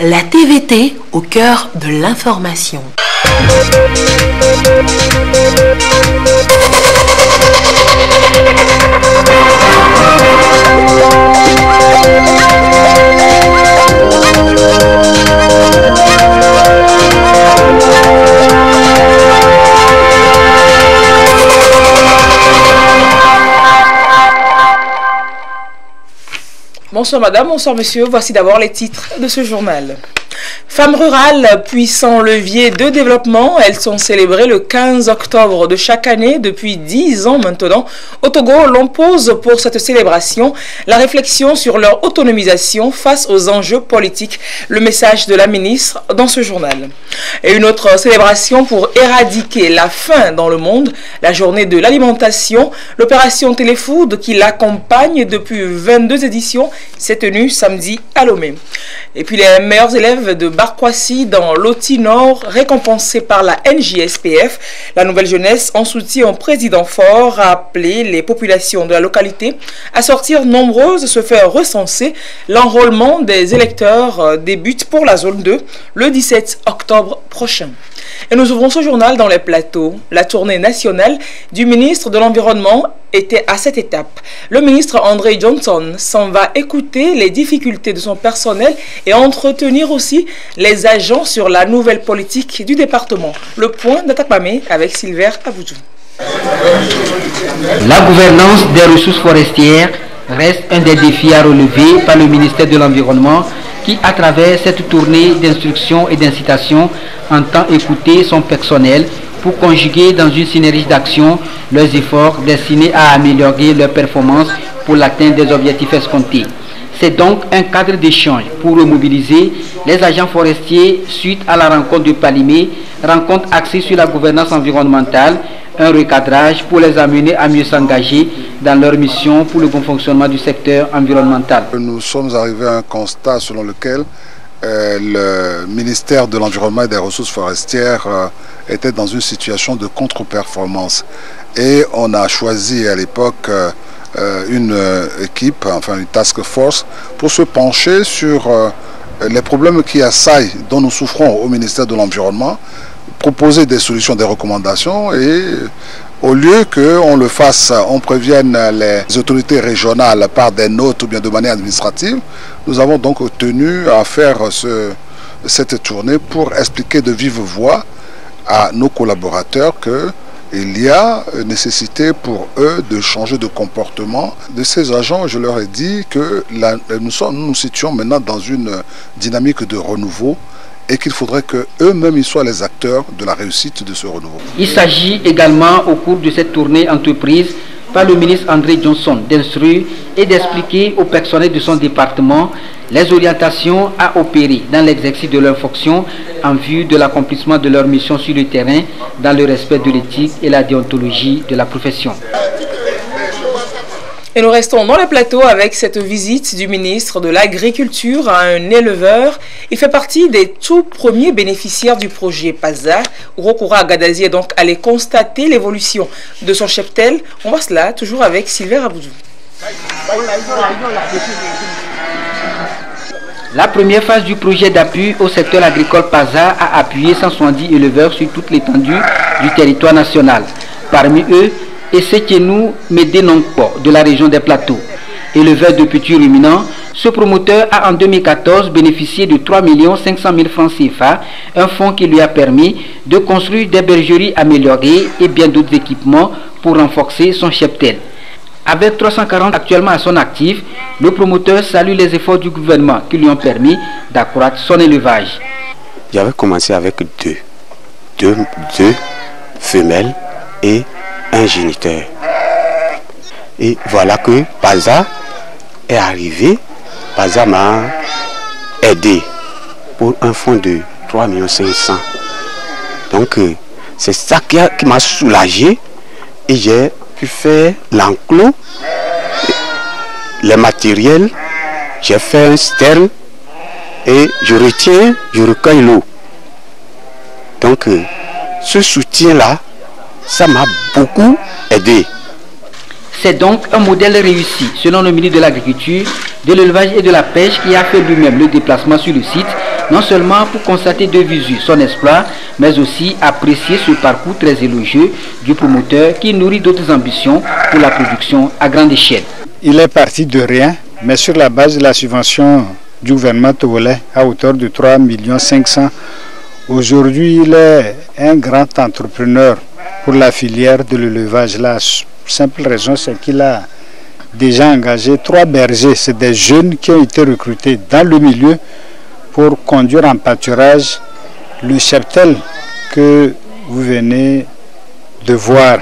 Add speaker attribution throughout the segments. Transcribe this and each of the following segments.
Speaker 1: La TVT au cœur de l'information.
Speaker 2: Bonsoir madame, bonsoir monsieur, voici d'abord les titres de ce journal. Femmes rurales, puissant levier de développement, elles sont célébrées le 15 octobre de chaque année depuis 10 ans maintenant. Au Togo, l'on pose pour cette célébration la réflexion sur leur autonomisation face aux enjeux politiques. Le message de la ministre dans ce journal. Et une autre célébration pour éradiquer la faim dans le monde, la journée de l'alimentation, l'opération Téléfood qui l'accompagne depuis 22 éditions, s'est tenue samedi à Lomé. Et puis les meilleurs élèves de Barkwasi dans l'Oti Nord, récompensés par la NJSPF. La nouvelle jeunesse, en soutien au président fort, a appelé les populations de la localité à sortir nombreuses, se faire recenser. L'enrôlement des électeurs débute pour la zone 2 le 17 octobre prochain. Et nous ouvrons ce journal dans les plateaux. La tournée nationale du ministre de l'Environnement était à cette étape. Le ministre André Johnson s'en va écouter les difficultés de son personnel et entretenir aussi les agents sur la nouvelle politique du département. Le point d'Atakpamé avec Silver Aboudjou.
Speaker 3: La gouvernance des ressources forestières reste un des défis à relever par le ministère de l'Environnement qui, à travers cette tournée d'instruction et d'incitation, entend écouter son personnel pour conjuguer dans une synergie d'action leurs efforts destinés à améliorer leurs performances pour l'atteinte des objectifs escomptés. C'est donc un cadre d'échange pour remobiliser les agents forestiers suite à la rencontre de Palimé, rencontre axée sur la gouvernance environnementale, un recadrage pour les amener à mieux s'engager dans leur mission pour le bon fonctionnement du secteur environnemental.
Speaker 4: Nous sommes arrivés à un constat selon lequel le ministère de l'Environnement et des Ressources forestières était dans une situation de contre-performance. Et on a choisi à l'époque une équipe, enfin une task force, pour se pencher sur les problèmes qui assaillent, dont nous souffrons au ministère de l'Environnement, proposer des solutions, des recommandations et au lieu qu'on le fasse, on prévienne les autorités régionales par des notes ou bien de manière administrative, nous avons donc tenu à faire cette tournée pour expliquer de vive voix à nos collaborateurs qu'il y a nécessité pour eux de changer de comportement de ces agents. Je leur ai dit que nous situons maintenant dans une dynamique de renouveau et qu'il faudrait qu'eux-mêmes soient les acteurs de la réussite de ce renouveau.
Speaker 3: Il s'agit également au cours de cette tournée entreprise par le ministre André Johnson d'instruire et d'expliquer au personnel de son département les orientations à opérer dans l'exercice de leurs fonctions en vue de l'accomplissement de leur mission sur le terrain dans le respect de l'éthique et la déontologie de la profession.
Speaker 2: Et nous restons dans le plateau avec cette visite du ministre de l'Agriculture à un éleveur. Il fait partie des tout premiers bénéficiaires du projet PASA. Urokura Agadazi est donc allé constater l'évolution de son cheptel. On voit cela toujours avec Silver Aboudjou.
Speaker 3: La première phase du projet d'appui au secteur agricole PASA a appuyé 170 éleveurs sur toute l'étendue du territoire national. Parmi eux, Essekienou Médénonkpo de la région des Plateaux. Éleveur de petits ruminants, ce promoteur a en 2014 bénéficié de 3 500 000 francs CFA, un fonds qui lui a permis de construire des bergeries améliorées et bien d'autres équipements pour renforcer son cheptel. Avec 340 actuellement à son actif, le promoteur salue les efforts du gouvernement qui lui ont permis d'accroître son élevage.
Speaker 5: J'avais commencé avec deux femelles et un géniteur. Et voilà que PASA est arrivé. PASA m'a aidé pour un fonds de 3 500 000. Donc c'est ça qui m'a soulagé et j'ai pu faire l'enclos, les matériels, j'ai fait un sterne et je recueille l'eau. Donc ce soutien-là, ça m'a beaucoup aidé.
Speaker 3: C'est donc un modèle réussi, selon le ministre de l'Agriculture, de l'Élevage et de la Pêche qui a fait lui-même le déplacement sur le site non seulement pour constater de visu son exploit, mais aussi apprécier ce parcours très élogieux du promoteur qui nourrit d'autres ambitions pour la production à grande échelle.
Speaker 6: Il est parti de rien, mais sur la base de la subvention du gouvernement togolais à hauteur de 3,5 millions. Aujourd'hui, il est un grand entrepreneur pour la filière de l'élevage. La simple raison, c'est qu'il a déjà engagé 3 bergers. C'est des jeunes qui ont été recrutés dans le milieu pour conduire en pâturage le cheptel que vous venez de voir.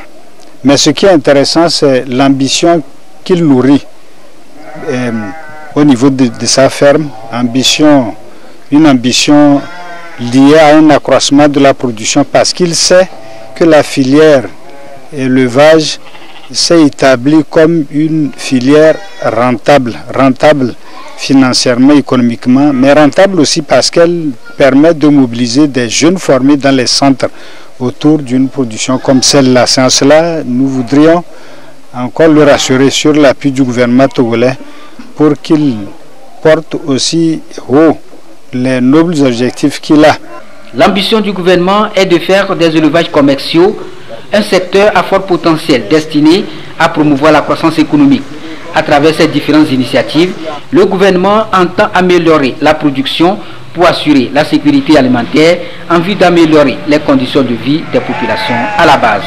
Speaker 6: Mais ce qui est intéressant, c'est l'ambition qu'il nourrit au niveau de sa ferme. Une ambition liée à un accroissement de la production, parce qu'il sait que la filière élevage s'est établie comme une filière rentable financièrement, économiquement, mais rentable aussi parce qu'elle permet de mobiliser des jeunes formés dans les centres autour d'une production comme celle-là. C'est en cela nous voudrions encore le rassurer sur l'appui du gouvernement togolais pour qu'il porte aussi haut les nobles objectifs qu'il a.
Speaker 3: L'ambition du gouvernement est de faire des élevages commerciaux un secteur à fort potentiel destiné à promouvoir la croissance économique. À travers ces différentes initiatives, le gouvernement entend améliorer la production pour assurer la sécurité alimentaire en vue d'améliorer les conditions de vie des populations à la base.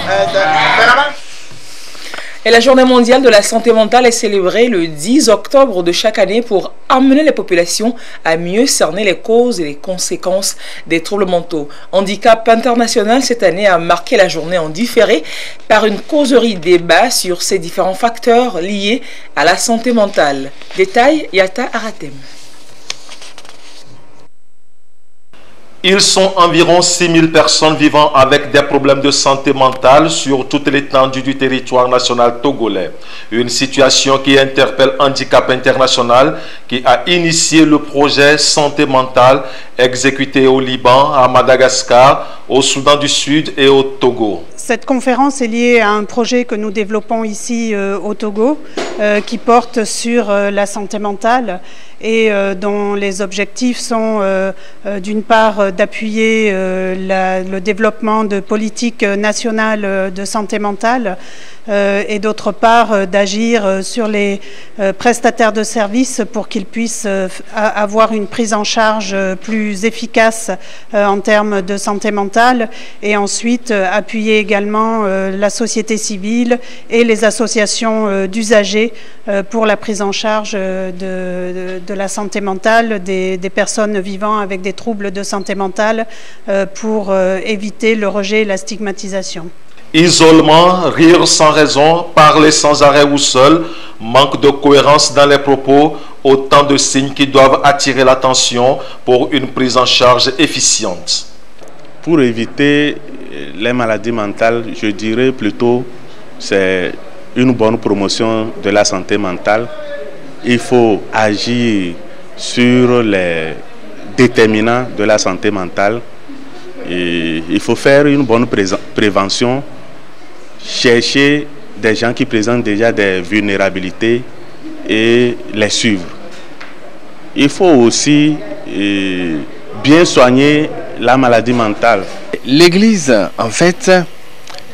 Speaker 2: Et la journée mondiale de la santé mentale est célébrée le 10 octobre de chaque année pour amener les populations à mieux cerner les causes et les conséquences des troubles mentaux. Handicap International cette année a marqué la journée en différé par une causerie débat sur ces différents facteurs liés à la santé mentale. Détail, Yata Aratem.
Speaker 7: Ils sont environ 6 000 personnes vivant avec des problèmes de santé mentale sur toute l'étendue du territoire national togolais. Une situation qui interpelle Handicap International qui a initié le projet Santé mentale exécuté au Liban, à Madagascar, au Soudan du Sud et au Togo.
Speaker 8: Cette conférence est liée à un projet que nous développons ici au Togo qui porte sur la santé mentale et dont les objectifs sont d'une part d'appuyer le développement de politiques nationales de santé mentale et d'autre part d'agir sur les prestataires de services pour qu'ils puissent avoir une prise en charge plus efficace en termes de santé mentale et ensuite appuyer également la société civile et les associations d'usagers pour la prise en charge de la santé mentale des personnes vivant avec des troubles de santé mentale pour éviter le rejet et la stigmatisation.
Speaker 7: Isolement, rire sans raison, parler sans arrêt ou seul, manque de cohérence dans les propos, autant de signes qui doivent attirer l'attention pour une prise en charge efficiente.
Speaker 9: Pour éviter les maladies mentales, je dirais plutôt c'est une bonne promotion de la santé mentale. Il faut agir sur les déterminants de la santé mentale. Et il faut faire une bonne prévention, chercher des gens qui présentent déjà des vulnérabilités et les suivre. Il faut aussi bien soigner la maladie mentale.
Speaker 10: L'Église, en fait,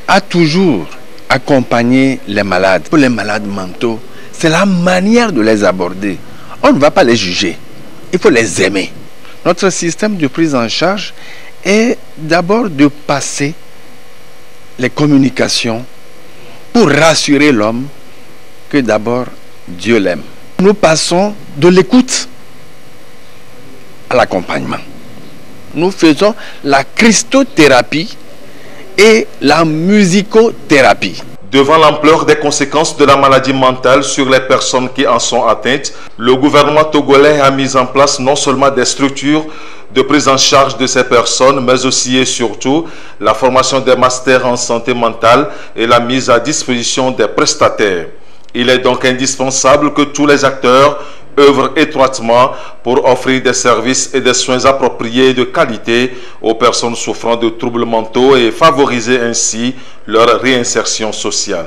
Speaker 10: a toujours accompagné les malades. Pour les malades mentaux, c'est la manière de les aborder. On ne va pas les juger, il faut les aimer. Notre système de prise en charge est d'abord de passer les communications pour rassurer l'homme que d'abord Dieu l'aime. Nous passons de l'écoute à l'accompagnement. Nous faisons la christothérapie et la musicothérapie.
Speaker 7: Devant l'ampleur des conséquences de la maladie mentale sur les personnes qui en sont atteintes, le gouvernement togolais a mis en place non seulement des structures de prise en charge de ces personnes, mais aussi et surtout la formation des masters en santé mentale et la mise à disposition des prestataires. Il est donc indispensable que tous les acteurs œuvrent étroitement pour offrir des services et des soins appropriés et de qualité aux personnes souffrant de troubles mentaux et favoriser ainsi leur réinsertion sociale.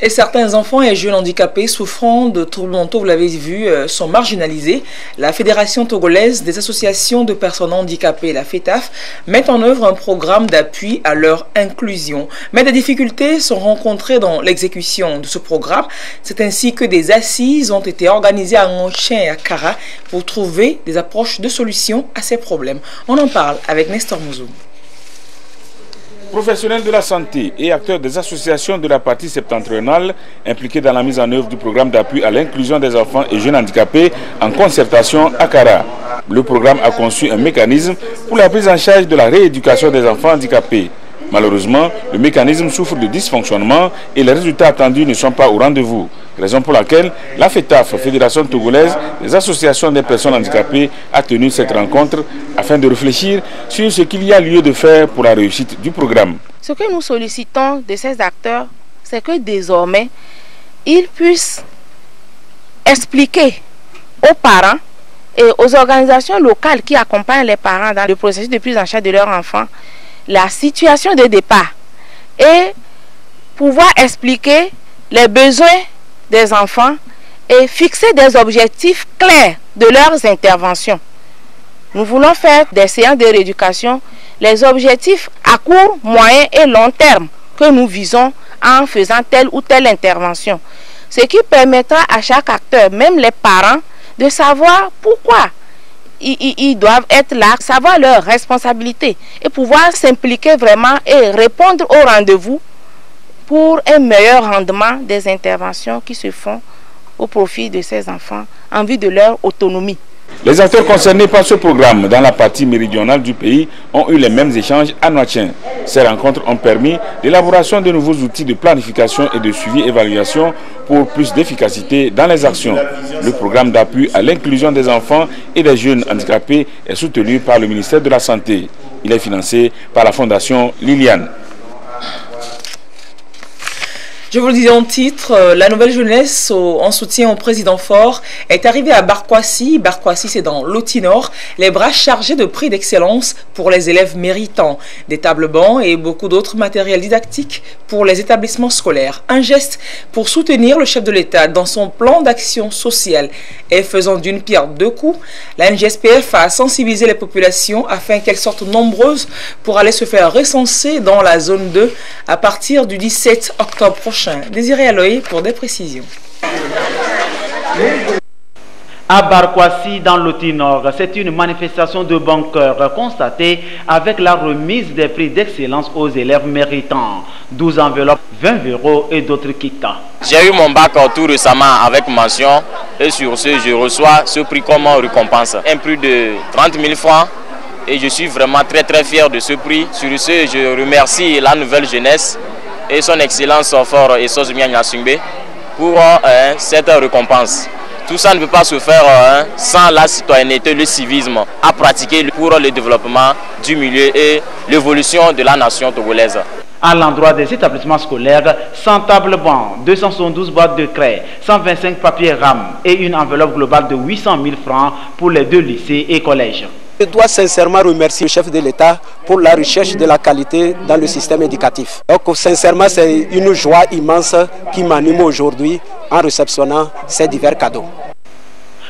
Speaker 2: Et certains enfants et jeunes handicapés souffrant de troubles mentaux, vous l'avez vu, sont marginalisés. La Fédération togolaise des associations de personnes handicapées, la FETAF, met en œuvre un programme d'appui à leur inclusion. Mais des difficultés sont rencontrées dans l'exécution de ce programme. C'est ainsi que des assises ont été organisées à Ngochen et à Kara pour trouver des approches de solutions à ces problèmes. On en parle avec Nestor Mouzou.
Speaker 11: Professionnels de la santé et acteurs des associations de la partie septentrionale impliqués dans la mise en œuvre du programme d'appui à l'inclusion des enfants et jeunes handicapés en concertation à Kara. Le programme a conçu un mécanisme pour la prise en charge de la rééducation des enfants handicapés. Malheureusement, le mécanisme souffre de dysfonctionnement et les résultats attendus ne sont pas au rendez-vous. Raison pour laquelle la FETAF, Fédération togolaise des associations des personnes handicapées, a tenu cette rencontre afin de réfléchir sur ce qu'il y a lieu de faire pour la réussite du programme.
Speaker 12: Ce que nous sollicitons de ces acteurs, c'est que désormais, ils puissent expliquer aux parents et aux organisations locales qui accompagnent les parents dans le processus de prise en charge de leurs enfants la situation de départ et pouvoir expliquer les besoins des enfants et fixer des objectifs clairs de leurs interventions. Nous voulons faire des séances de rééducation, les objectifs à court, moyen et long terme que nous visons en faisant telle ou telle intervention. Ce qui permettra à chaque acteur, même les parents, de savoir pourquoi ils doivent être là, savoir leurs responsabilités et pouvoir s'impliquer vraiment et répondre au rendez-vous pour un meilleur rendement des interventions qui se font au profit de ces enfants en vue de leur autonomie.
Speaker 11: Les acteurs concernés par ce programme dans la partie méridionale du pays ont eu les mêmes échanges à Ngochen. Ces rencontres ont permis l'élaboration de nouveaux outils de planification et de suivi-évaluation pour plus d'efficacité dans les actions. Le programme d'appui à l'inclusion des enfants et des jeunes handicapés est soutenu par le ministère de la Santé. Il est financé par la Fondation Liliane.
Speaker 2: Je vous le disais en titre, la nouvelle jeunesse en soutien au président Faure est arrivée à Barkwasi. Barkwasi, c'est dans l'Oti-Nord. Les bras chargés de prix d'excellence pour les élèves méritants, des tables bancs et beaucoup d'autres matériels didactiques pour les établissements scolaires. Un geste pour soutenir le chef de l'État dans son plan d'action sociale. Et faisant d'une pierre deux coups, la NGSPF a sensibilisé les populations afin qu'elles sortent nombreuses pour aller se faire recenser dans la zone 2 à partir du 17 octobre prochain. Désiré Aloy pour des précisions.
Speaker 13: À Barkwasi, dans l'Oti-Nord, c'est une manifestation de bon cœur constatée avec la remise des prix d'excellence aux élèves méritants. 12 enveloppes, 20 euros et d'autres kits.
Speaker 14: J'ai eu mon bac tout récemment avec mention et sur ce, je reçois ce prix comme récompense. Un prix de 30 000 francs et je suis vraiment très fier de ce prix. Sur ce, je remercie la nouvelle jeunesse et son excellence Faure et Sozumia Nyasungbe pour cette récompense. Tout ça ne peut pas se faire sans la citoyenneté, le civisme à pratiquer pour le développement du milieu et l'évolution de la nation togolaise.
Speaker 13: À l'endroit des établissements scolaires, 100 tables bancs, 272 boîtes de craie, 125 papiers RAM et une enveloppe globale de 800 000 francs pour les 2 lycées et collèges.
Speaker 15: Je dois sincèrement remercier le chef de l'État pour la recherche de la qualité dans le système éducatif. Donc sincèrement, c'est une joie immense qui m'anime aujourd'hui en réceptionnant ces divers cadeaux.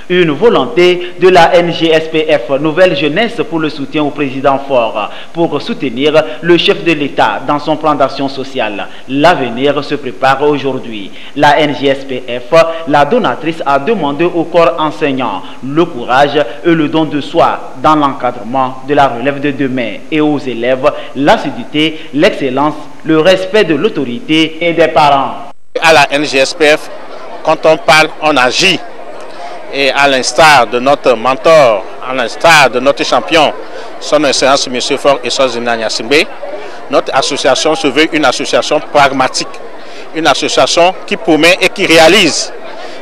Speaker 13: Une volonté de la NGSPF, Nouvelle Jeunesse, pour le soutien au président Faure, pour soutenir le chef de l'État dans son plan d'action sociale. L'avenir se prépare aujourd'hui. La NGSPF, la donatrice, a demandé au corps enseignant le courage et le don de soi dans l'encadrement de la relève de demain et aux élèves l'assiduité, l'excellence, le respect de l'autorité et des parents.
Speaker 16: À la NGSPF, quand on parle, on agit. Et à l'instar de notre mentor, à l'instar de notre champion, son excellence M. Faure et Sozumia Nyasungbe, notre association se veut une association pragmatique, une association qui promet et qui réalise.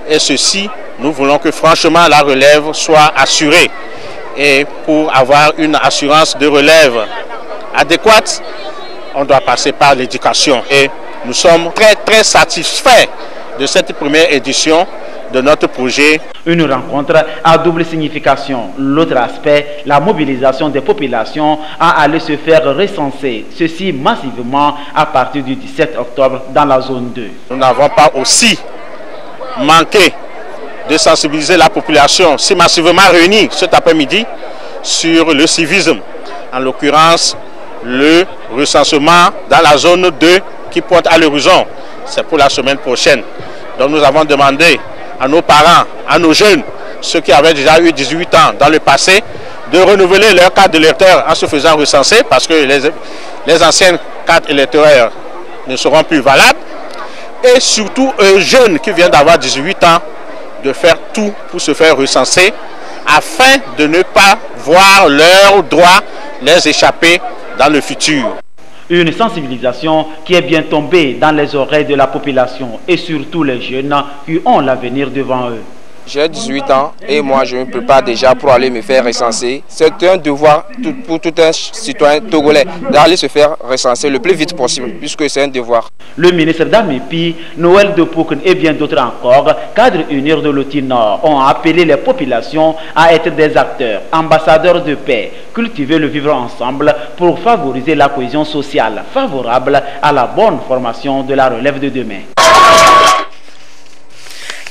Speaker 16: Et ceci, nous voulons que franchement la relève soit assurée. Et pour avoir une assurance de relève adéquate, on doit passer par l'éducation. Et nous sommes très satisfaits de cette première édition de notre projet.
Speaker 13: Une rencontre à double signification. L'autre aspect, la mobilisation des populations à aller se faire recenser, ceci massivement à partir du 17 octobre dans la zone 2.
Speaker 16: Nous n'avons pas aussi manqué de sensibiliser la population si massivement réunie cet après-midi sur le civisme, en l'occurrence le recensement dans la zone 2 qui pointe à l'horizon. C'est pour la semaine prochaine. Donc nous avons demandé à nos parents, à nos jeunes, ceux qui avaient déjà eu 18 ans dans le passé, de renouveler leur carte d'électeur en se faisant recenser parce que les anciennes cartes électorales ne seront plus valables. Et surtout aux jeunes qui viennent d'avoir 18 ans de faire tout pour se faire recenser afin de ne pas voir leurs droits les échapper dans le futur.
Speaker 13: Une sensibilisation qui est bien tombée dans les oreilles de la population et surtout les jeunes qui ont l'avenir devant eux.
Speaker 17: J'ai 18 ans et moi je me prépare déjà pour aller me faire recenser. C'est un devoir pour tout un citoyen togolais d'aller se faire recenser le plus vite possible puisque c'est un devoir.
Speaker 13: Le ministre d'Amipi, Noël Depoukne et bien d'autres encore, cadres unir de l'Oti Nord, ont appelé les populations à être des acteurs, ambassadeurs de paix, cultiver le vivre ensemble pour favoriser la cohésion sociale favorable à la bonne formation de la relève de demain.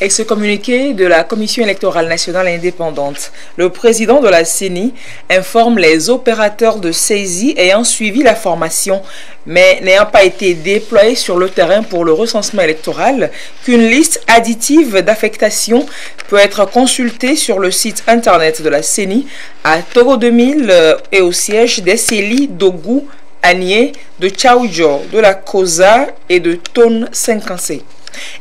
Speaker 2: Et ce communiqué de la Commission électorale nationale indépendante, le président de la CENI informe les opérateurs de saisie ayant suivi la formation, mais n'ayant pas été déployés sur le terrain pour le recensement électoral, qu'une liste additive d'affectation peut être consultée sur le site internet de la CENI à Togo 2000 et au siège des CELI d'Ogou, Agné, de Tchaoudjo, de la Kosa et de Tone 50C.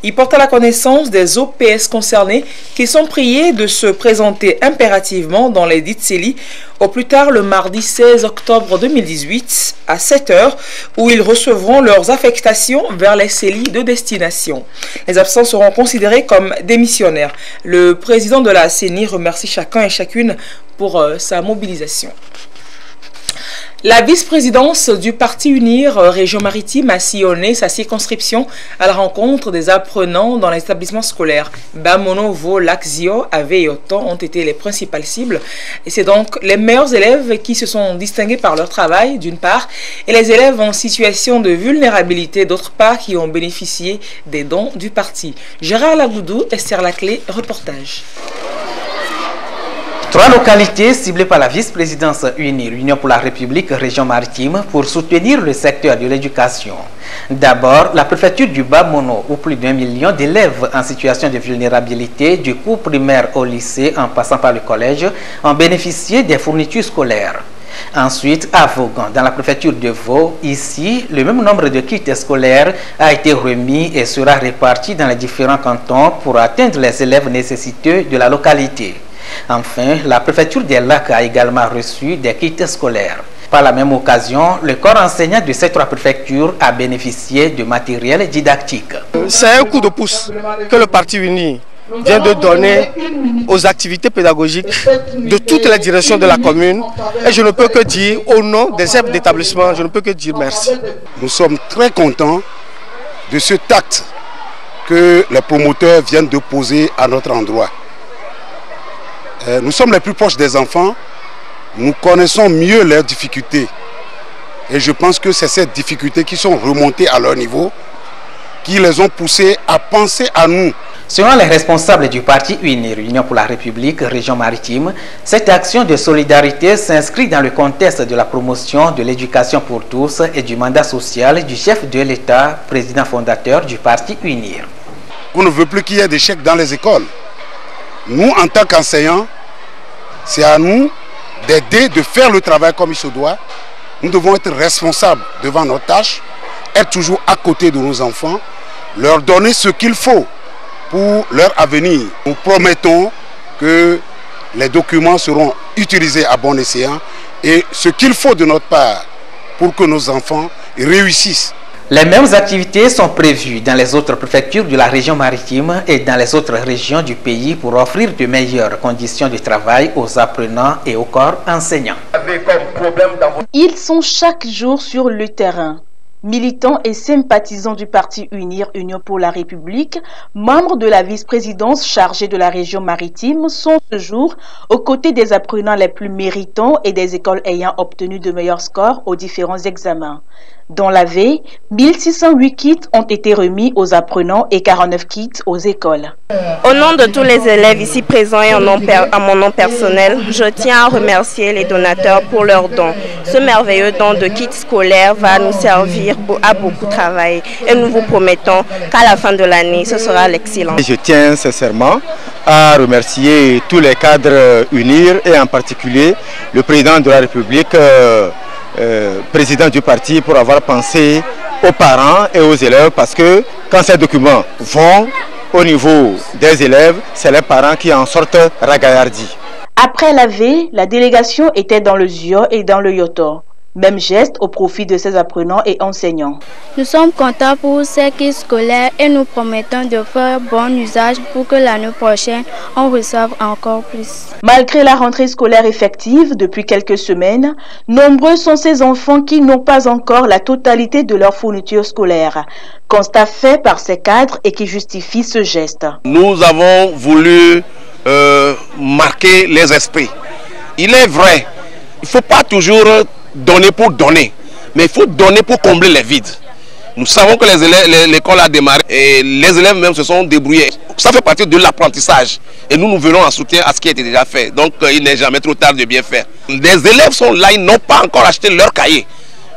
Speaker 2: Il porte à la connaissance des OPS concernés qui sont priés de se présenter impérativement dans les dites CELI au plus tard le mardi 16 octobre 2018 à 7h où ils recevront leurs affectations vers les CELI de destination. Les absents seront considérés comme démissionnaires. Le président de la CENI remercie chacun et chacune pour sa mobilisation. La vice-présidence du Parti Unir Région Maritime a sillonné sa circonscription à la rencontre des apprenants dans l'établissement scolaire. Bamono, Vo, Laxio, Ave et Oton ont été les principales cibles. Et c'est donc les meilleurs élèves qui se sont distingués par leur travail, d'une part, et les élèves en situation de vulnérabilité, d'autre part, qui ont bénéficié des dons du parti. Gérard Lagoudou, Esther Laclé, reportage.
Speaker 18: 3 localités ciblées par la vice-présidence UNIR, Union pour la République Région Maritime, pour soutenir le secteur de l'éducation. D'abord, la préfecture du Bas-Mono, où plus d'1 million d'élèves en situation de vulnérabilité, du cours primaire au lycée en passant par le collège, ont bénéficié des fournitures scolaires. Ensuite, à Vaughan, dans la préfecture de Vaud, ici, le même nombre de kits scolaires a été remis et sera réparti dans les différents cantons pour atteindre les élèves nécessiteux de la localité. Enfin, la préfecture des Lacs a également reçu des kits scolaires. Par la même occasion, le corps enseignant de ces 3 préfectures a bénéficié de matériel didactique.
Speaker 19: C'est un coup de pouce que le Parti Uni vient de donner aux activités pédagogiques de toutes les directions de la commune. Et je ne peux que dire, au nom des chefs d'établissement, je ne peux que dire merci.
Speaker 20: Nous sommes très contents de ce acte que les promoteurs viennent de poser à notre endroit. Nous sommes les plus proches des enfants, nous connaissons mieux leurs difficultés. Et je pense que c'est ces difficultés qui sont remontées à leur niveau, qui les ont poussés à penser à nous.
Speaker 18: Selon les responsables du parti UNIR, Union pour la République Région Maritime, cette action de solidarité s'inscrit dans le contexte de la promotion de l'éducation pour tous et du mandat social du chef de l'État, président fondateur du parti UNIR.
Speaker 20: On ne veut plus qu'il y ait d'échecs dans les écoles. Nous, en tant qu'enseignants, c'est à nous d'aider, de faire le travail comme il se doit. Nous devons être responsables devant nos tâches, être toujours à côté de nos enfants, leur donner ce qu'il faut pour leur avenir. Nous promettons que les documents seront utilisés à bon escient et ce qu'il faut de notre part pour que nos enfants réussissent.
Speaker 18: Les mêmes activités sont prévues dans les autres préfectures de la région maritime et dans les autres régions du pays pour offrir de meilleures conditions de travail aux apprenants et aux corps enseignants.
Speaker 21: Ils sont chaque jour sur le terrain. Militants et sympathisants du parti UNIR, Union pour la République, membres de la vice-présidence chargée de la région maritime, sont ce jour aux côtés des apprenants les plus méritants et des écoles ayant obtenu de meilleurs scores aux différents examens. Dans la veille, 1608 kits ont été remis aux apprenants et 49 kits aux écoles.
Speaker 22: Au nom de tous les élèves ici présents et à mon nom personnel, je tiens à remercier les donateurs pour leurs dons. Ce merveilleux don de kits scolaires va nous servir à beaucoup de travail et nous vous promettons qu'à la fin de l'année, ce sera l'excellence.
Speaker 23: Je tiens sincèrement à remercier tous les cadres UNIR et en particulier le président de la République, président du parti, pour avoir pensé aux parents et aux élèves, parce que quand ces documents vont au niveau des élèves, c'est les parents qui en sortent ragaillardis.
Speaker 21: Après la veille, la délégation était dans le ZIO et dans le Yoto. Même geste au profit de ces apprenants et enseignants.
Speaker 24: Nous sommes contents pour ces kits scolaires et nous promettons de faire bon usage pour que l'année prochaine, on reçoive encore plus.
Speaker 21: Malgré la rentrée scolaire effective depuis quelques semaines, nombreux sont ces enfants qui n'ont pas encore la totalité de leur fourniture scolaire. Constat fait par ces cadres et qui justifie ce geste.
Speaker 25: Nous avons voulu marquer les esprits. Il est vrai, il ne faut pas toujours donner pour donner, mais il faut donner pour combler les vides. Nous savons que l'école a démarré et les élèves même se sont débrouillés. Ça fait partie de l'apprentissage et nous venons en soutien à ce qui a été déjà fait. Donc il n'est jamais trop tard de bien faire. Les élèves sont là, ils n'ont pas encore acheté leur cahier.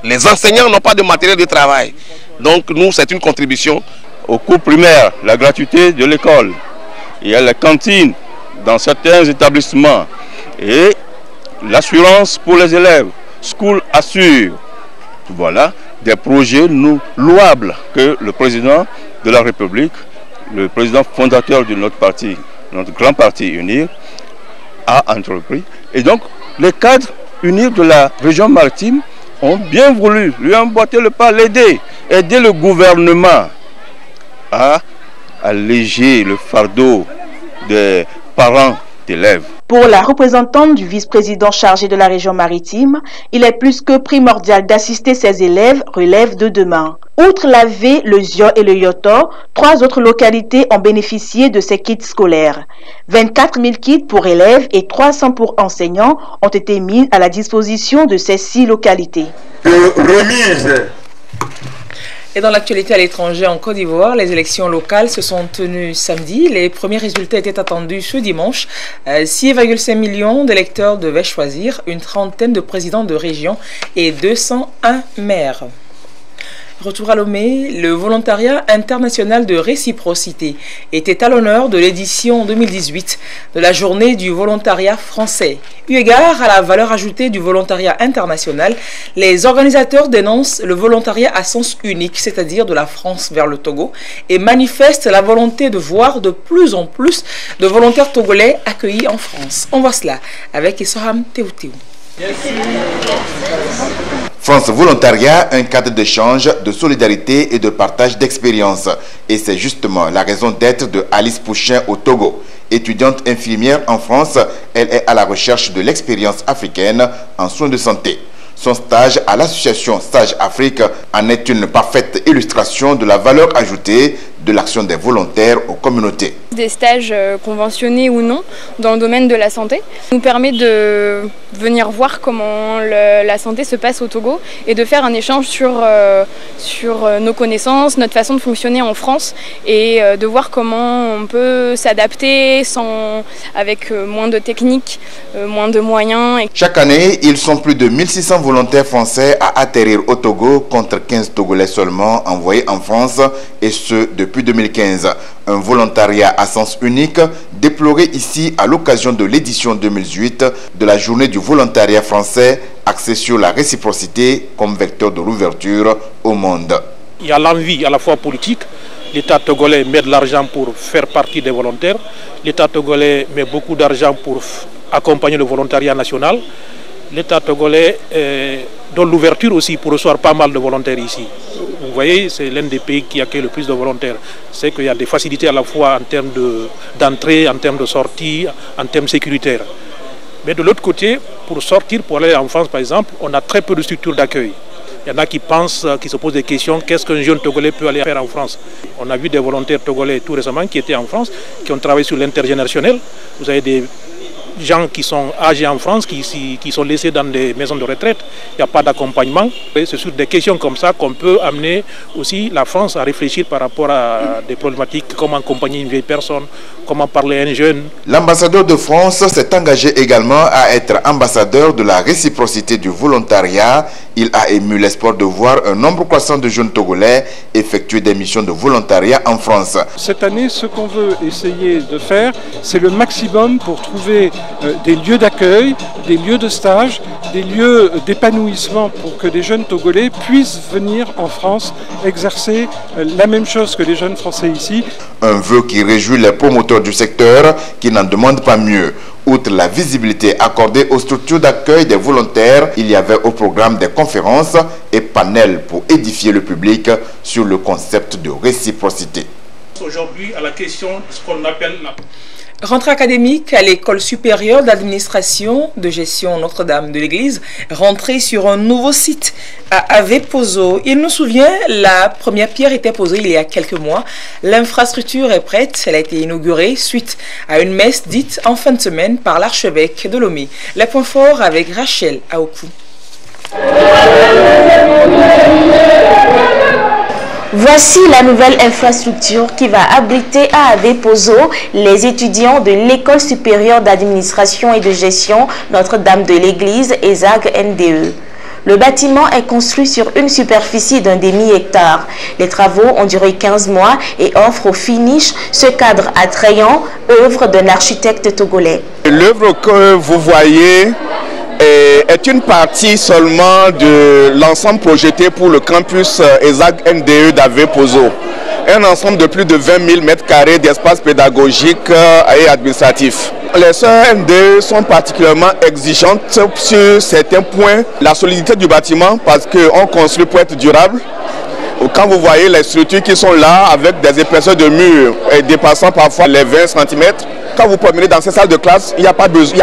Speaker 25: Les enseignants n'ont pas de matériel de travail. Donc nous, c'est une contribution.
Speaker 9: Au cours primaire, la gratuité de l'école. Il y a la cantine dans certains établissements et l'assurance pour les élèves. School Assure. Voilà des projets louables que le président de la République, le président fondateur de notre parti, notre grand parti UNIR, a entrepris. Et donc, les cadres UNIR de la région maritime ont bien voulu lui emboîter le pas, aider le gouvernement à alléger le fardeau des parents d'élèves.
Speaker 21: Pour la représentante du vice-président chargé de la région maritime, il est plus que primordial d'assister ces élèves relève de demain. Outre la V, le ZIO et le Yoto, 3 autres localités ont bénéficié de ces kits scolaires. 24 000 kits pour élèves et 300 pour enseignants ont été mis à la disposition de ces 6 localités.
Speaker 2: Et dans l'actualité à l'étranger, en Côte d'Ivoire, les élections locales se sont tenues samedi. Les premiers résultats étaient attendus ce dimanche. 6,5 millions d'électeurs devaient choisir, une trentaine de présidents de région et 201 maires. Retour à Lomé, le volontariat international de réciprocité était à l'honneur de l'édition 2018 de la journée du volontariat français. Eu égard à la valeur ajoutée du volontariat international, les organisateurs dénoncent le volontariat à sens unique, c'est-à-dire de la France vers le Togo, et manifestent la volonté de voir de plus en plus de volontaires togolais accueillis en France. On voit cela avec Essoham Teouteou.
Speaker 26: France Volontariat, un cadre d'échange, de solidarité et de partage d'expériences. Et c'est justement la raison d'être de Alice Pouchin au Togo. Étudiante infirmière en France, elle est à la recherche de l'expérience africaine en soins de santé. Son stage à l'association Sage Afrique en est une parfaite illustration de la valeur ajoutée de l'action des volontaires aux communautés.
Speaker 27: Des stages conventionnés ou non dans le domaine de la santé nous permet de venir voir comment la santé se passe au Togo et de faire un échange sur nos connaissances, notre façon de fonctionner en France et de voir comment on peut s'adapter avec moins de techniques, moins de moyens.
Speaker 26: Chaque année, ils sont plus de 1600 volontaires français à atterrir au Togo contre 15 Togolais seulement envoyés en France et ce depuis 2015. Un volontariat à sens unique déploré ici à l'occasion de l'édition 2018 de la journée du volontariat français axée sur la réciprocité comme vecteur de l'ouverture au monde.
Speaker 28: Il y a l'envie à la fois politique. L'État togolais met de l'argent pour faire partie des volontaires. L'État togolais met beaucoup d'argent pour accompagner le volontariat national. L'État togolais donne l'ouverture aussi pour recevoir pas mal de volontaires ici. Vous voyez, c'est l'un des pays qui accueille le plus de volontaires. C'est qu'il y a des facilités à la fois en termes d'entrée, en termes de sortie, en termes sécuritaires. Mais de l'autre côté, pour sortir, pour aller en France par exemple, on a très peu de structures d'accueil. Il y en a qui pensent, qui se posent des questions, qu'est-ce qu'un jeune Togolais peut aller faire en France? On a vu des volontaires togolais tout récemment qui étaient en France, qui ont travaillé sur l'intergénérationnel. Vous avez des gens qui sont âgés en France, qui sont laissés dans des maisons de retraite. Il n'y a pas d'accompagnement. C'est sur des questions comme ça qu'on peut amener aussi la France à réfléchir par rapport à des problématiques, comment accompagner une vieille personne, comment parler à un jeune.
Speaker 26: L'ambassadeur de France s'est engagé également à être ambassadeur de la réciprocité du volontariat. Il a ému l'espoir de voir un nombre croissant de jeunes Togolais effectuer des missions de volontariat en France.
Speaker 1: Cette année, ce qu'on veut essayer de faire, c'est le maximum pour trouver des lieux d'accueil, des lieux de stage, des lieux d'épanouissement pour que des jeunes Togolais puissent venir en France exercer la même chose que les jeunes Français ici.
Speaker 26: Un vœu qui réjouit les promoteurs du secteur qui n'en demandent pas mieux. Outre la visibilité accordée aux structures d'accueil des volontaires, il y avait au programme des conférences et panels pour édifier le public sur le concept de réciprocité.
Speaker 28: Aujourd'hui, à la question de ce qu'on appelle la
Speaker 2: rentrée académique à l'école supérieure d'administration de gestion Notre-Dame de l'Église, rentrée sur un nouveau site à Avepozo. Il nous souvient, la première pierre était posée il y a quelques mois. L'infrastructure est prête, elle a été inaugurée suite à une messe dite en fin de semaine par l'archevêque de Lomé. Les points forts avec Rachel Aokou.
Speaker 3: Voici la nouvelle infrastructure qui va abriter à Avepozo les étudiants de l'École supérieure d'administration et de gestion Notre-Dame de l'Église ESAG NDE. Le bâtiment est construit sur une superficie d'un demi-hectare. Les travaux ont duré 15 mois et offrent au finish ce cadre attrayant, œuvre d'un architecte togolais.
Speaker 25: L'œuvre que vous voyez est une partie seulement de l'ensemble projeté pour le campus ESAG NDE d'Avepozo. Un ensemble de plus de 20 000 m² d'espace pédagogique et administratif. Les sœurs NDE sont particulièrement exigeantes sur certains points. La solidité du bâtiment, parce qu'on construit pour être durable. Quand vous voyez les structures qui sont là, avec des épaisseurs de murs dépassant parfois les 20 cm, quand vous promenez dans ces salles de classe, il n'y a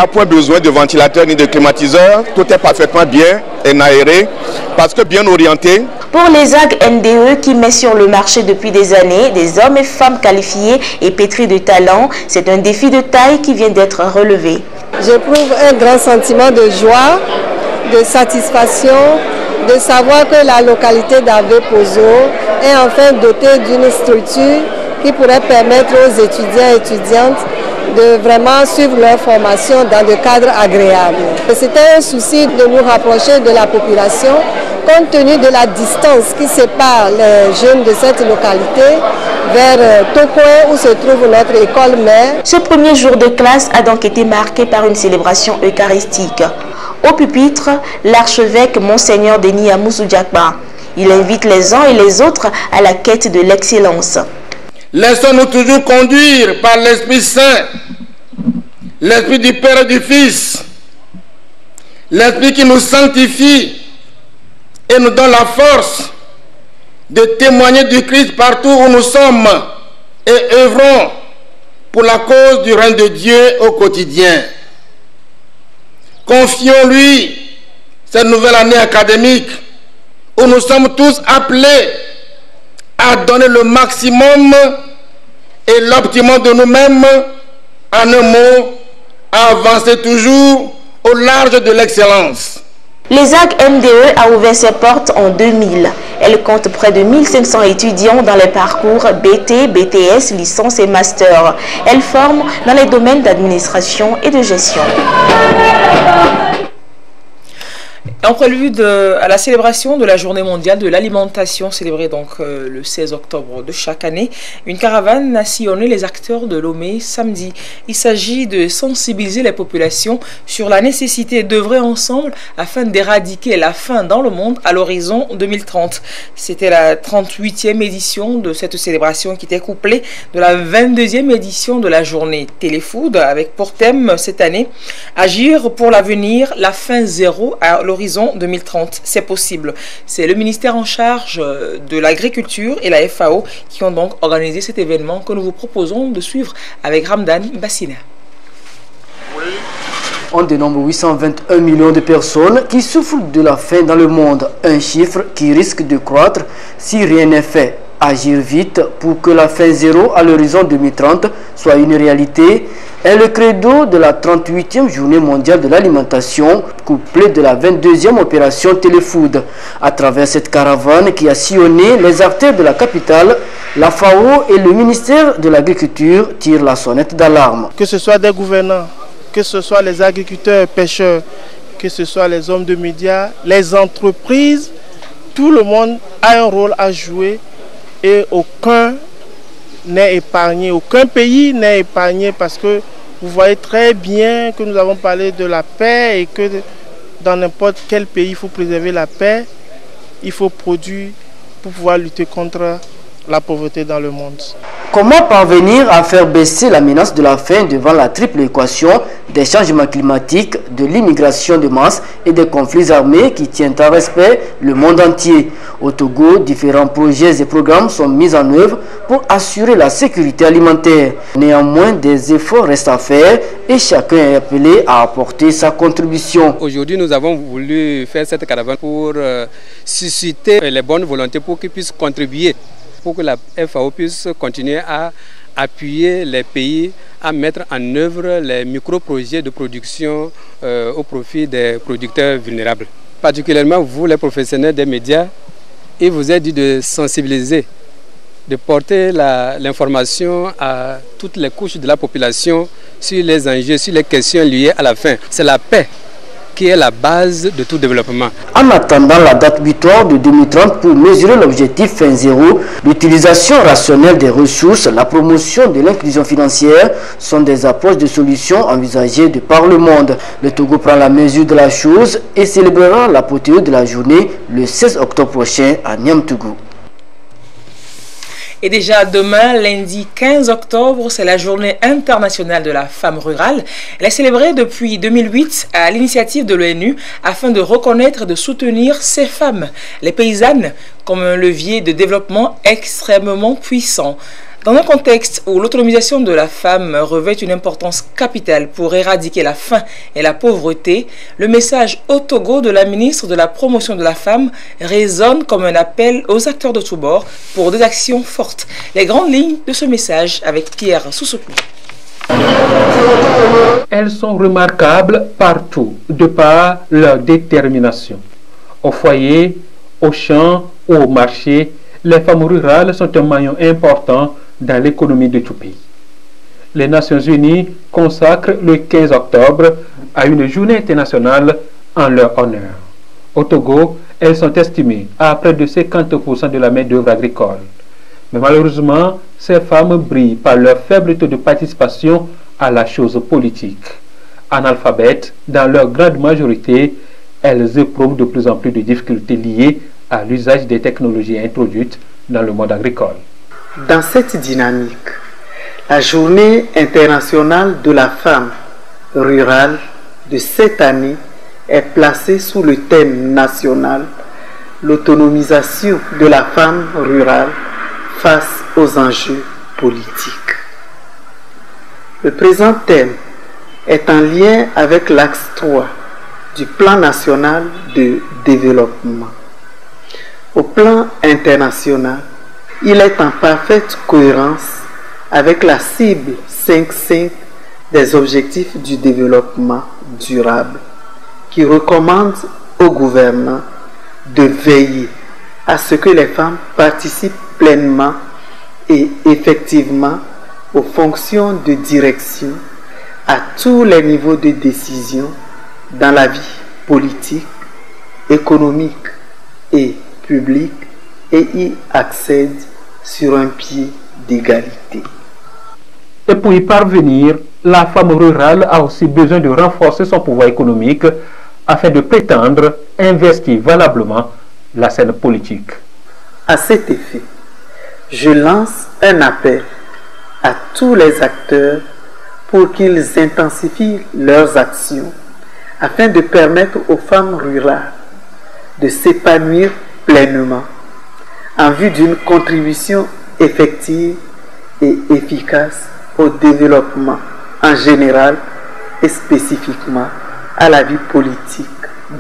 Speaker 25: point besoin de ventilateur ni de climatiseur. Tout est parfaitement bien aéré, parce que bien orienté.
Speaker 3: Pour les ESAG NDE qui met sur le marché depuis des années des hommes et femmes qualifiés et pétris de talent, c'est un défi de taille qui vient d'être relevé.
Speaker 4: J'éprouve un grand sentiment de joie, de satisfaction, de savoir que la localité d'Avepozo est enfin dotée d'une structure qui pourrait permettre aux étudiants et étudiantes de vraiment suivre leur formation dans des cadres agréables. C'était un souci de nous rapprocher de la population compte tenu de la distance qui sépare les jeunes de cette localité vers Tokoé où se trouve notre école mère.
Speaker 3: Ce premier jour de classe a donc été marqué par une célébration eucharistique. Au pupitre, l'archevêque Monseigneur Denis Amoussou Diakba. Il invite les uns et les autres à la quête de l'excellence.
Speaker 5: Laissons-nous toujours conduire par l'Esprit Saint, l'Esprit du Père et du Fils, l'Esprit qui nous sanctifie et nous donne la force de témoigner du Christ partout où nous sommes et œuvrons pour la cause du règne de Dieu au quotidien. Confions-lui cette nouvelle année académique où nous sommes tous appelés à donner le maximum et l'optimum de nous-mêmes, en un mot, à avancer toujours au large de l'excellence.
Speaker 3: L'ESAG NDE a ouvert ses portes en 2000. Elle compte près de 1500 étudiants dans les parcours BT, BTS, licence et master. Elle forme dans les domaines d'administration et de gestion.
Speaker 2: En prélude à la célébration de la journée mondiale de l'alimentation, célébrée donc le 16 octobre de chaque année, une caravane a sillonné les acteurs de Lomé samedi. Il s'agit de sensibiliser les populations sur la nécessité d'œuvrer ensemble afin d'éradiquer la faim dans le monde à l'horizon 2030. C'était la 38e édition de cette célébration qui était couplée de la 22e édition de la journée Téléfood avec pour thème cette année « Agir pour l'avenir, la faim zéro à l'horizon 2030, c'est possible ». C'est le ministère en charge de l'agriculture et la FAO qui ont donc organisé cet événement que nous vous proposons de suivre avec Ramdan Bassina.
Speaker 6: Oui, On dénombre 821 millions de personnes qui souffrent de la faim dans le monde, un chiffre qui risque de croître si rien n'est fait. Agir vite pour que la faim zéro à l'horizon 2030 soit une réalité est le credo de la 38e journée mondiale de l'alimentation, couplée de la 22e opération Téléfood. À travers cette caravane qui a sillonné les artères de la capitale, la FAO et le ministère de l'Agriculture tirent la sonnette d'alarme.
Speaker 19: Que ce soit des gouvernants, que ce soit les agriculteurs, pêcheurs, que ce soit les hommes de médias, les entreprises, tout le monde a un rôle à jouer. Et aucun n'est épargné, aucun pays n'est épargné parce que vous voyez très bien que nous avons parlé de la paix et que dans n'importe quel pays, il faut préserver la paix, il faut produire pour pouvoir lutter contre la pauvreté dans le monde.
Speaker 6: Comment parvenir à faire baisser la menace de la faim devant la triple équation des changements climatiques, de l'immigration de masse et des conflits armés qui tiennent à respect le monde entier? Au Togo, différents projets et programmes sont mis en œuvre pour assurer la sécurité alimentaire. Néanmoins, des efforts restent à faire et chacun est appelé à apporter sa contribution.
Speaker 7: Aujourd'hui, nous avons voulu faire cette caravane pour susciter les bonnes volontés pour qu'ils puissent contribuer, pour que la FAO puisse continuer à appuyer les pays à mettre en œuvre les micro-projets de production au profit des producteurs vulnérables. Particulièrement vous, les professionnels des médias, il vous est dit de sensibiliser, de porter l'information à toutes les couches de la population sur les enjeux, sur les questions liées à la faim. C'est la paix qui est la base de tout développement.
Speaker 6: En attendant la date butoir de 2030 pour mesurer l'objectif fin zéro, l'utilisation rationnelle des ressources, la promotion de l'inclusion financière sont des approches de solutions envisagées de par le monde. Le Togo prend la mesure de la chose et célébrera l'apothéose de la journée le 16 octobre prochain à Niamtougou.
Speaker 2: Et déjà demain, lundi 15 octobre, c'est la journée internationale de la femme rurale. Elle est célébrée depuis 2008 à l'initiative de l'ONU afin de reconnaître et de soutenir ces femmes, les paysannes, comme un levier de développement extrêmement puissant. Dans un contexte où l'autonomisation de la femme revêt une importance capitale pour éradiquer la faim et la pauvreté, le message au Togo de la ministre de la Promotion de la Femme résonne comme un appel aux acteurs de tous bords pour des actions fortes. Les grandes lignes de ce message avec Pierre Soussouplou.
Speaker 8: Elles sont remarquables partout, de par leur détermination. Au foyer, au champ ou au marché, les femmes rurales sont un maillon important dans l'économie de tout pays. Les Nations Unies consacrent le 15 octobre à une journée internationale en leur honneur. Au Togo, elles sont estimées à près de 50% de la main-d'œuvre agricole. Mais malheureusement, ces femmes brillent par leur faible taux de participation à la chose politique. Analphabètes, dans leur grande majorité, elles éprouvent de plus en plus de difficultés liées à l'usage des technologies introduites dans le monde agricole.
Speaker 10: Dans cette dynamique, la Journée internationale de la femme rurale de cette année est placée sous le thème national « L'autonomisation de la femme rurale face aux enjeux politiques ». Le présent thème est en lien avec l'axe 3 du Plan national de développement. Au plan international, il est en parfaite cohérence avec la cible 5.5 des objectifs du développement durable qui recommande aux gouvernants de veiller à ce que les femmes participent pleinement et effectivement aux fonctions de direction à tous les niveaux de décision dans la vie politique, économique et publique et y accèdent sur un pied d'égalité.
Speaker 8: Et pour y parvenir, la femme rurale a aussi besoin de renforcer son pouvoir économique afin de prétendre investir valablement la scène politique.
Speaker 10: À cet effet, je lance un appel à tous les acteurs pour qu'ils intensifient leurs actions afin de permettre aux femmes rurales de s'épanouir pleinement en vue d'une contribution effective et efficace au développement en général et spécifiquement à la vie politique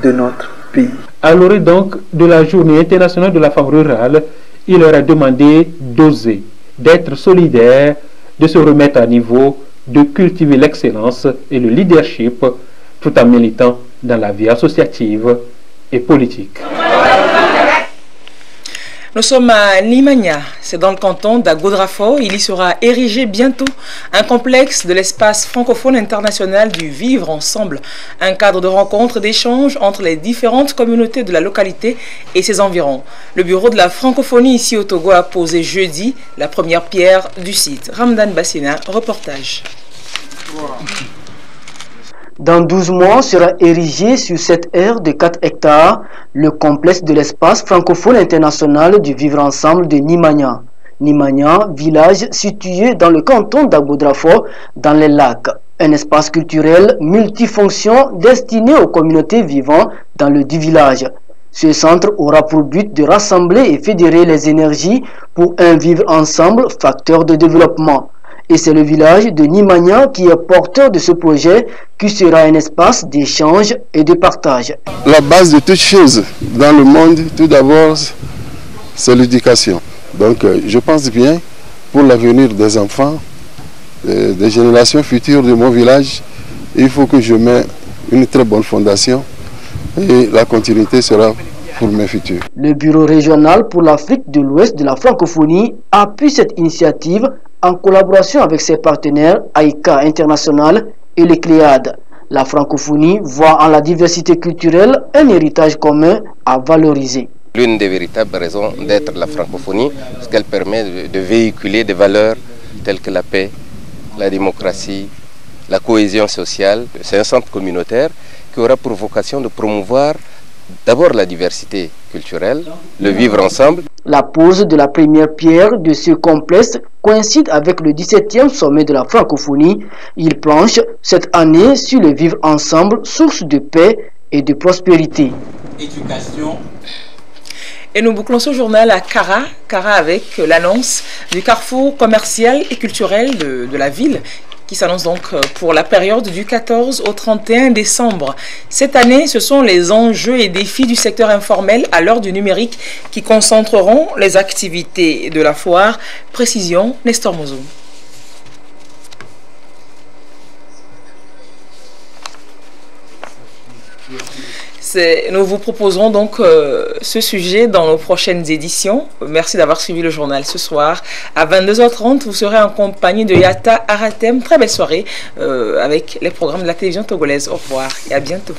Speaker 10: de notre pays.
Speaker 8: À l'orée donc de la Journée internationale de la femme rurale, il leur a demandé d'oser, d'être solidaires, de se remettre à niveau, de cultiver l'excellence et le leadership tout en militant dans la vie associative et politique.
Speaker 2: Nous sommes à Nimagna, c'est dans le canton d'Agodrafo. Il y sera érigé bientôt un complexe de l'espace francophone international du Vivre Ensemble, un cadre de rencontre et d'échange entre les différentes communautés de la localité et ses environs. Le bureau de la francophonie ici au Togo a posé jeudi la première pierre du site. Ramdan Bassina, reportage.
Speaker 6: Dans 12 mois sera érigé sur cette aire de 4 hectares le complexe de l'espace francophone international du Vivre Ensemble de Nimagna. Nimagna, village situé dans le canton d'Agodrafo, dans les lacs. Un espace culturel multifonction destiné aux communautés vivant dans le dit village. Ce centre aura pour but de rassembler et fédérer les énergies pour un vivre ensemble facteur de développement. Et c'est le village de Nimagna qui est porteur de ce projet, qui sera un espace d'échange et de partage.
Speaker 11: La base de toutes choses dans le monde, tout d'abord, c'est l'éducation. Donc je pense bien, pour l'avenir des enfants, des générations futures de mon village, il faut que je mette une très bonne fondation et la continuité sera pour mes futurs.
Speaker 6: Le bureau régional pour l'Afrique de l'Ouest de la francophonie appuie cette initiative en collaboration avec ses partenaires AICA International et les Cléades. La francophonie voit en la diversité culturelle un héritage commun à valoriser.
Speaker 12: L'une des véritables raisons d'être la francophonie, c'est qu'elle permet de véhiculer des valeurs telles que la paix, la démocratie, la cohésion sociale. C'est un centre communautaire qui aura pour vocation de promouvoir d'abord la diversité culturelle, le vivre ensemble.
Speaker 6: La pose de la première pierre de ce complexe coïncide avec le 17e sommet de la francophonie. Il planche cette année sur le vivre ensemble, source de paix et de prospérité.
Speaker 2: Éducation. Et nous bouclons ce journal à Kara avec l'annonce du carrefour commercial et culturel de la ville, qui s'annonce donc pour la période du 14 au 31 décembre. Cette année, ce sont les enjeux et défis du secteur informel à l'heure du numérique qui concentreront les activités de la foire. Précision, Nestor Mozo. Nous vous proposerons donc ce sujet dans nos prochaines éditions. Merci d'avoir suivi le journal ce soir. À 22h30, vous serez en compagnie de Yata Aratem. Très belle soirée avec les programmes de la télévision togolaise. Au revoir et à bientôt.